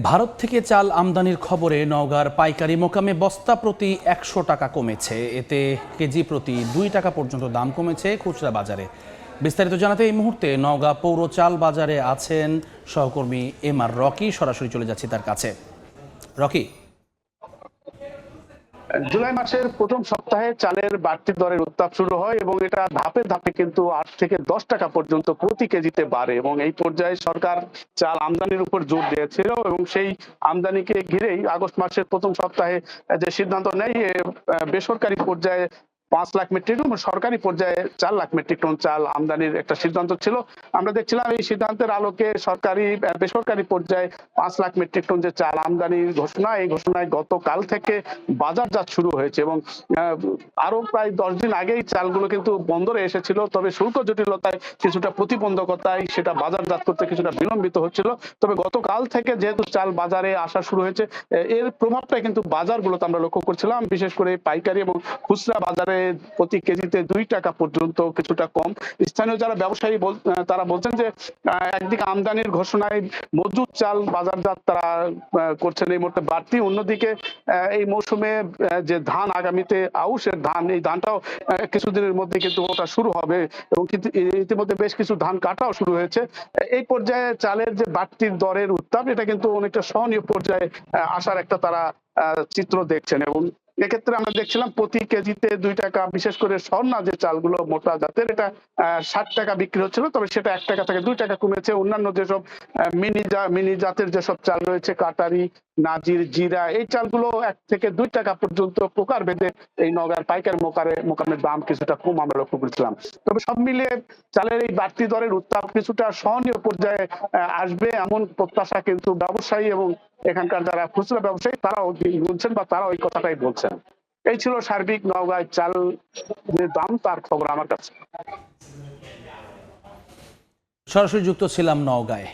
ভারত থেকে চাল আমদানির খবরে নওগাঁর পাইকারি মোকামে বস্তা প্রতি ১০০ টাকা কমেছে। এতে কেজি প্রতি ২ টাকা পর্যন্ত দাম কমেছে খুচরা বাজারে। বিস্তারিত জানাতে এই মুহূর্তে নওগাঁ পৌর চাল বাজারে আছেন সহকর্মী এম.আর. রকি। সরাসরি চলে যাচ্ছি তার কাছে। রকি, জুলাই মাসের প্রথম সপ্তাহে চালের বাড়তি দরের উত্তাপ শুরু হয় এবং এটা ধাপে ধাপে কিন্তু ৮ থেকে ১০ টাকা পর্যন্ত প্রতি কেজিতে বাড়ে এবং এই পর্যায়ে সরকার চাল আমদানির উপর জোর দিয়েছিল এবং সেই আমদানিকে ঘিরেই আগস্ট মাসের প্রথম সপ্তাহে যে সিদ্ধান্ত নেয় বেসরকারি পর্যায়ে ৫ লাখ মেট্রিক টন, সরকারি পর্যায়ে ৪ লাখ মেট্রিক টন চাল আমদানির একটা সিদ্ধান্ত ছিল। আমরা দেখছিলাম এই সিদ্ধান্তের আলোকে বেসরকারি পর্যায়ে ৫ লাখ মেট্রিক টন যে চাল আমদানির ঘোষণা, এই ঘোষণায় গতকাল থেকে বাজারজাত শুরু হয়েছে এবং আরো প্রায় ১০ দিন আগেই চালগুলো কিন্তু বন্দরে এসেছিল, তবে শুল্ক জটিলতায় কিছুটা প্রতিবন্ধকতায় সেটা বাজারজাত করতে কিছুটা বিলম্বিত হচ্ছিল। তবে গতকাল থেকে যেহেতু চাল বাজারে আসা শুরু হয়েছে, এর প্রভাবটা কিন্তু বাজারগুলোতে আমরা লক্ষ্য করছিলাম। বিশেষ করে পাইকারি এবং খুচরা বাজারে প্রতি কেজিতে ২ টাকা পর্যন্ত কিছুটা কম। স্থানীয় যারা ব্যবসায়ী তারা বলছেন যে একদিকে আমদানির ঘোষণায় মজুদ চাল বাজারজাত তারা করছেন এই মুহূর্তে বাড়তি, অন্যদিকে এই মৌসুমে যে ধান আগামীতে আউশের ধান, এই ধানটাও কিছুদিনের মধ্যে কিন্তু ওটা শুরু হবে এবং কিন্তু ইতিমধ্যে বেশ কিছু ধান কাটাও শুরু হয়েছে। এই পর্যায়ে চালের যে বাড়তির দরের উত্তাপ, এটা কিন্তু অনেকটা সহনীয় পর্যায়ে আসার একটা তারা চিত্র দেখছেন এবং এক্ষেত্রে আমরা দেখছিলাম প্রতি কেজিতে ২ টাকা, বিশেষ করে স্বর্ণা যে চালগুলো মোটা জাতের, এটা ৬০ টাকা বিক্রি হচ্ছিল, তবে সেটা ১ টাকা থেকে ২ টাকা কমেছে। অন্যান্য যেসব মিনি জাতের যেসব চাল রয়েছে, কাটারি, নাজির, জিরা, এই চালগুলো ১ থেকে ২ টাকা পর্যন্ত প্রকার ভেদে এই নওগাঁর পাইকারি মোকামের দাম কিছুটা কম আমরা লক্ষ্য করেছিলাম। তবে সব মিলিয়ে চালের এই বাড়তি দরের উত্তাপ কিছুটা সহনীয় পর্যায়ে আসবে এমন প্রত্যাশা কিন্তু ব্যবসায়ী এবং এখানকার যারা খুচরা ব্যবসায়ী তারাও বলছেন বা তারা ওই কথাটাই বলছেন। এই ছিল সার্বিক নওগাঁয় চাল যে দাম তার খবর আমার কাছে। সরাসরি যুক্ত ছিলাম নওগাঁয়।